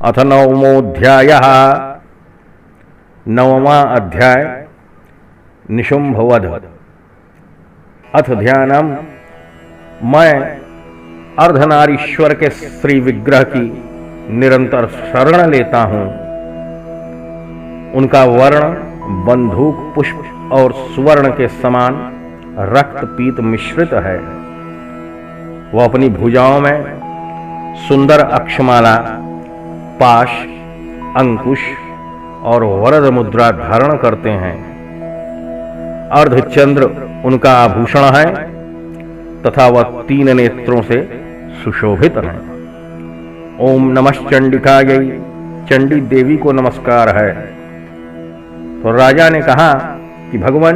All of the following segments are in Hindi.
अथ नवमोऽध्यायः। नवमा अध्याय निशुंभवध। अथ ध्यानम। मैं अर्धनारीश्वर के श्री विग्रह की निरंतर शरण लेता हूं। उनका वर्ण बंदूक पुष्प और सुवर्ण के समान रक्त पीत मिश्रित है। वह अपनी भुजाओं में सुंदर अक्षमाला, पाश, अंकुश और वरद मुद्रा धारण करते हैं। अर्धचंद्र उनका आभूषण है तथा वह 3 नेत्रों से सुशोभित है। ओम नमः चंडिकायै, चंडी देवी को नमस्कार है। तो राजा ने कहा कि भगवान,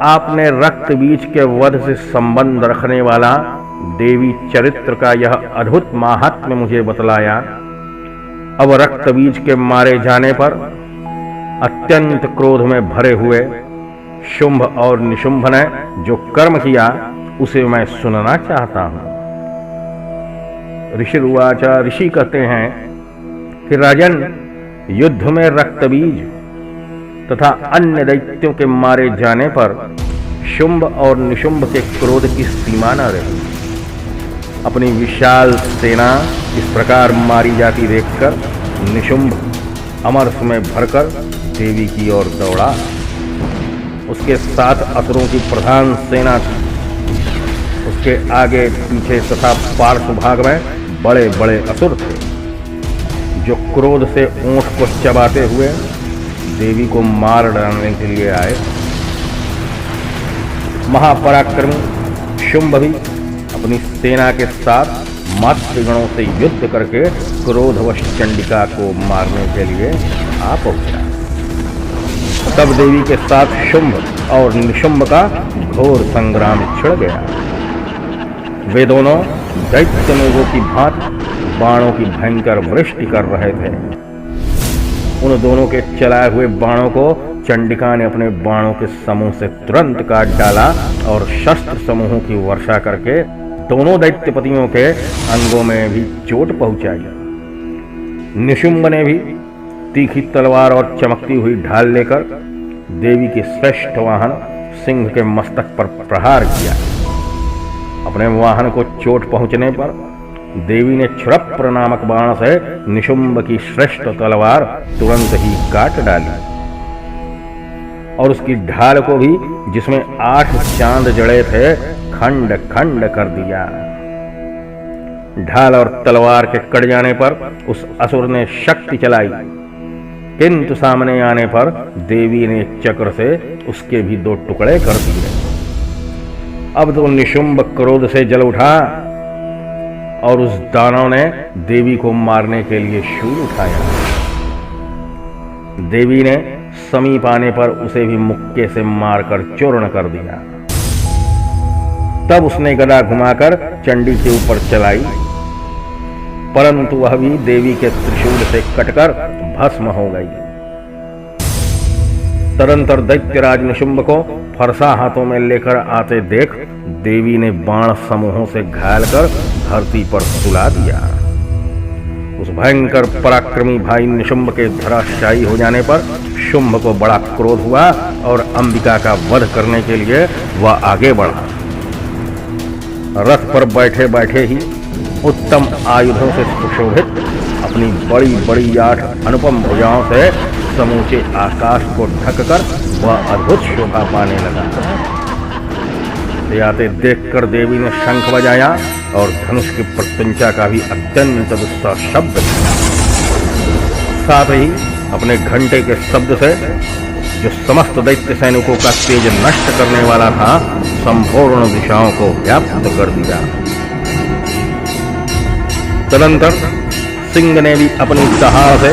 आपने रक्त बीज के वध से संबंध रखने वाला देवी चरित्र का यह अद्भुत माहात्म्य मुझे बतलाया। अब रक्त बीज के मारे जाने पर अत्यंत क्रोध में भरे हुए शुंभ और निशुंभ ने जो कर्म किया उसे मैं सुनना चाहता हूं। ऋषिर्वाच, ऋषि कहते हैं कि राजन, युद्ध में रक्त बीज तथा अन्य दैत्यों के मारे जाने पर शुंभ और निशुंभ के क्रोध की सीमा न रही। अपनी विशाल सेना इस प्रकार मारी जाती देखकर निशुंभ अमरस में भरकर देवी की ओर दौड़ा। उसके साथ असुरों की प्रधान सेना थी। उसके आगे पीछे तथा पार्श्व भाग में बड़े बड़े असुर थे, जो क्रोध से ऊंट को चबाते हुए देवी को मार डालने के लिए आए। महापराक्रमी शुंभ भी अपनी सेना के साथ मातृगणों से युद्ध करके क्रोधवश चंडिका को मारने के लिए आ पहुंचा। तब देवी के साथ शुंभ और निशुंभ का घोर संग्राम छिड़ गया। वे दोनों दैत्य मेघों की भांति बाणों की भयंकर वृष्टि कर रहे थे। उन दोनों के चलाए हुए बाणों को चंडिका ने अपने बाणों के समूह से तुरंत काट डाला और शस्त्र समूहों की वर्षा करके दोनों दैत्यपतियों के अंगों में भी चोट पहुंचाई। निशुंभ ने भी तीखी तलवार और चमकती हुई ढाल लेकर देवी के श्रेष्ठ वाहन सिंह के मस्तक पर प्रहार किया। अपने वाहन को चोट पहुंचने पर देवी ने क्षुरप्र नामक बाण से निशुंभ की श्रेष्ठ तलवार तुरंत ही काट डाली और उसकी ढाल को भी, जिसमें 8 चांद जड़े थे, खंड खंड कर दिया। ढाल और तलवार के कट जाने पर उस असुर ने शक्ति चलाई, किंतु सामने आने पर देवी ने चक्र से उसके भी 2 टुकड़े कर दिए। अब तो निशुंभ क्रोध से जल उठा और उस दानव ने देवी को मारने के लिए शूल उठाया। देवी ने समीप आने पर उसे भी मुक्के से मारकर चूर्ण कर दिया। तब उसने गदा घुमाकर चंडी के ऊपर चलाई, परंतु वह भी देवी के त्रिशूल से कटकर भस्म हो गई। तदंतर दैत्यराज निशुंभ को फरसा हाथों में लेकर आते देख देवी ने बाण समूहों से घायल कर धरती पर सुला दिया। उस भयंकर पराक्रमी भाई निशुंभ के धराशायी हो जाने पर शुंभ को बड़ा क्रोध हुआ और अंबिका का वध करने के लिए वह आगे बढ़ा। रथ पर बैठे बैठे ही उत्तम आयुधों से सुशोभित अपनी बड़ी बड़ी 8 अनुपम भुजाओं से समूचे आकाश को ढककर वह अद्भुत शोभा पाने लगा। आते देखकर देवी ने शंख बजाया और धनुष की प्रत्यंचा का भी अत्यंत दुस्सह शब्द किया। साथ ही अपने घंटे के शब्द से, जो समस्त दैत्य सैनिकों का तेज नष्ट करने वाला था, संपूर्ण दिशाओं को व्याप्त कर दिया। तदंतर सिंह ने भी अपनी दहाड़ से,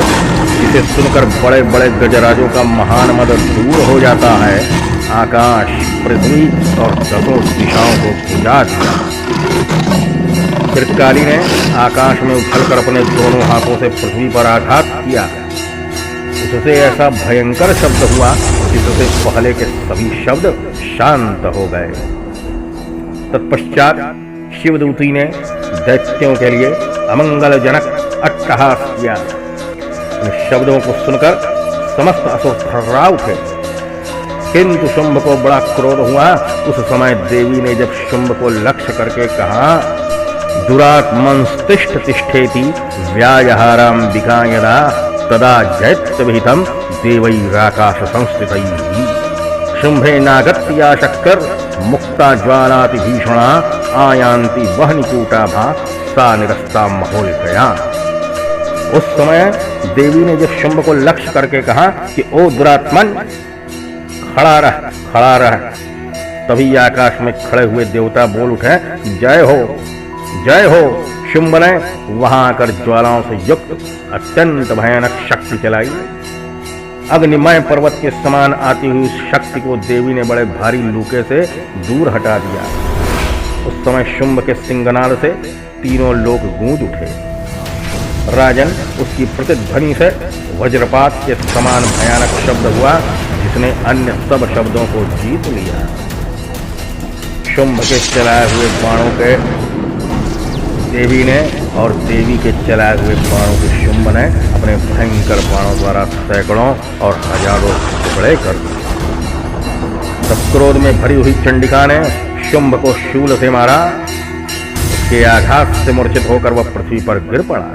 जिसे सुनकर बड़े बड़े गजराजों का महान मद दूर हो जाता है, आकाश, पृथ्वी और 10 दिशाओं को गुंजा दिया। फिर काली ने आकाश में उछलकर अपने दोनों हाथों से पृथ्वी पर आघात किया। उससे ऐसा भयंकर शब्द हुआ जिससे पहले के सभी शब्द शांत हो गए। तत्पश्चात शिवदूती ने दैत्यों के लिए अमंगलजनक अट्टहास किया। इन शब्दों को सुनकर समस्त असुर थर्रा उठे, किंतु शुंभ को बड़ा क्रोध हुआ। उस समय देवी ने जब शुंभ को लक्ष्य करके कहा, दुरात्मंस्तिष्ठ तिष्ठेति व्यायहाराम विका यदा तदा जैत्यभिहितम देवैराकाश संस्थितैः शुंभे नागत्या शक्कर मुक्ता ज्वालाति भीषणा आयान्ति वह्निकूटाभा सा निरस्ता महोलिकया। उस समय देवी ने जब शुंभ को लक्ष्य करके कहा कि ओ दुरात्मन, खड़ा रह, खड़ा रह। तभी आकाश में खड़े हुए देवता बोल उठे, जय हो, जय हो। शुंभ ने वहां आकर ज्वालाओं से युक्त अत्यंत भयानक शक्ति चलाई। अग्निमय पर्वत के समान आती हुई शक्ति को देवी ने बड़े भारी लूके से दूर हटा दिया। उस समय शुंभ के सिंहनाद से तीनों लोग गूंज उठे। राजन, उसकी प्रतिध्वनि से वज्रपात के समान भयानक शब्द हुआ, जिसने अन्य सब शब्दों को जीत लिया। शुंभ के चलाए हुए बाणों के देवी ने और देवी के चलाए हुए बाणों के शुंभ ने अपने भयंकर बाणों द्वारा सैकड़ों और हजारों टुकड़े कर दिए। तब क्रोध में भरी हुई चंडिका ने शुंभ को शूल से मारा। उसके आघात से मूर्छित होकर वह पृथ्वी पर गिर पड़ा।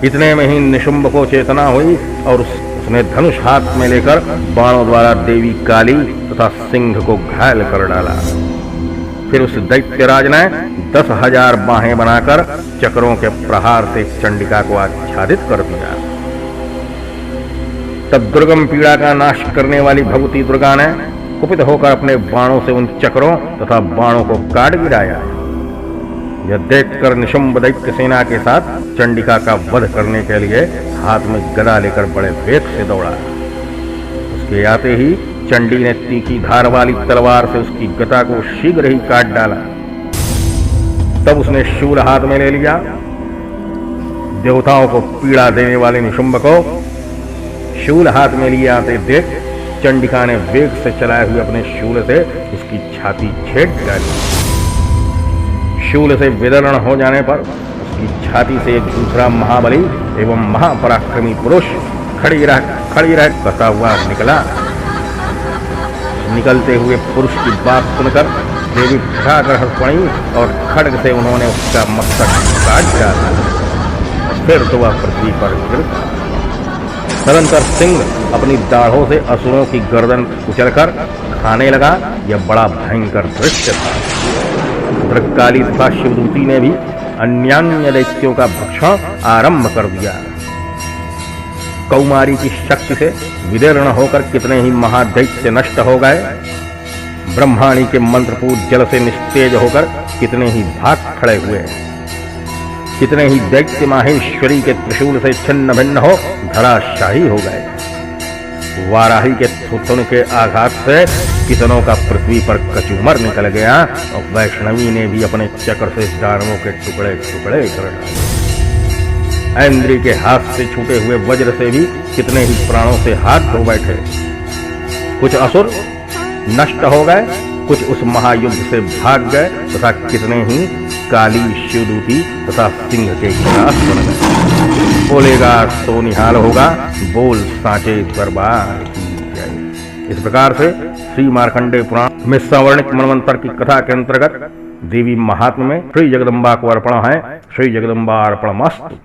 इतने में ही निशुंभ को चेतना हुई और उसने धनुष हाथ में लेकर बाणों द्वारा देवी काली तथा सिंह को घायल कर डाला। फिर उस दैत्यराज ने 10,000 बाहें बनाकर चक्रों के प्रहार से चंडिका को आच्छादित कर दिया। तब दुर्गम पीड़ा का नाश करने वाली भगवती दुर्गा ने कुपित होकर अपने बाणों से उन चक्रों तथा बाणों को काट गिराया। यह देखकर निशुंभ दैत्य सेना के साथ चंडिका का वध करने के लिए हाथ में गदा लेकर बड़े वेग से दौड़ा। उसके आते ही चंडी ने तीखी धार वाली तलवार से उसकी गदा को शीघ्र ही काट डाला। तब उसने शूल हाथ में ले लिया। देवताओं को पीड़ा देने वाले निशुंभ को शूल हाथ में लिए आते देख चंडिका ने वेग से चलाए हुए अपने शूल से उसकी छाती छेद डाली। शूल से विदर्ण हो जाने पर उसकी छाती से एक दूसरा महाबली एवं महापराक्रमी पुरुष खड़ी रह करता हुआ निकला। निकलते हुए पुरुष की बात सुनकर देवी ठठाकर हंस पड़ी और खड्ग से उन्होंने उसका मस्तक काट डाला। फिर तो वह पृथ्वी पर गिर पड़ा। तदंतर सिंह अपनी दाढ़ों से असुरों की गर्दन कुचलकर खाने लगा। यह बड़ा भयंकर दृश्य था। रुद्रकाली तथा शिवदूती ने भी अन्यान्य दैत्यों का भक्षण आरंभ कर दिया। कौमारी की शक्ति से विदीर्ण होकर कितने ही महादैत्य नष्ट हो गए। ब्रह्माणी के मंत्रपूत जल से निस्तेज होकर कितने ही भाग खड़े हुए। कितने ही दैत्य माहेश्वरी के त्रिशूल से छिन्न भिन्न हो धराशाही हो गए। वाराही के थुथुन के आघात से कितनों का पृथ्वी पर कचूमर निकल गया और वैष्णवी ने भी अपने चक्र से दानवों के टुकड़े टुकड़े कर डाले। ऐन्द्री के हाथ से छूटे हुए वज्र से भी कितने ही प्राणों से हाथ धो बैठे। कुछ असुर नष्ट हो गए, कुछ उस महायुद्ध से भाग गए तथा कितने ही काली शिवदूती तथा सिंह के ग्रास बन गए। बोलेगा तो निहाल होगा, बोल साचे दरबार की जय। इस प्रकार से श्री मार्कंडेय पुराण में सवर्णिक मनवंतर की कथा के अंतर्गत देवी महात्म्य में श्री जगदम्बा को अर्पण है। श्री जगदम्बा अर्पणमस्तु।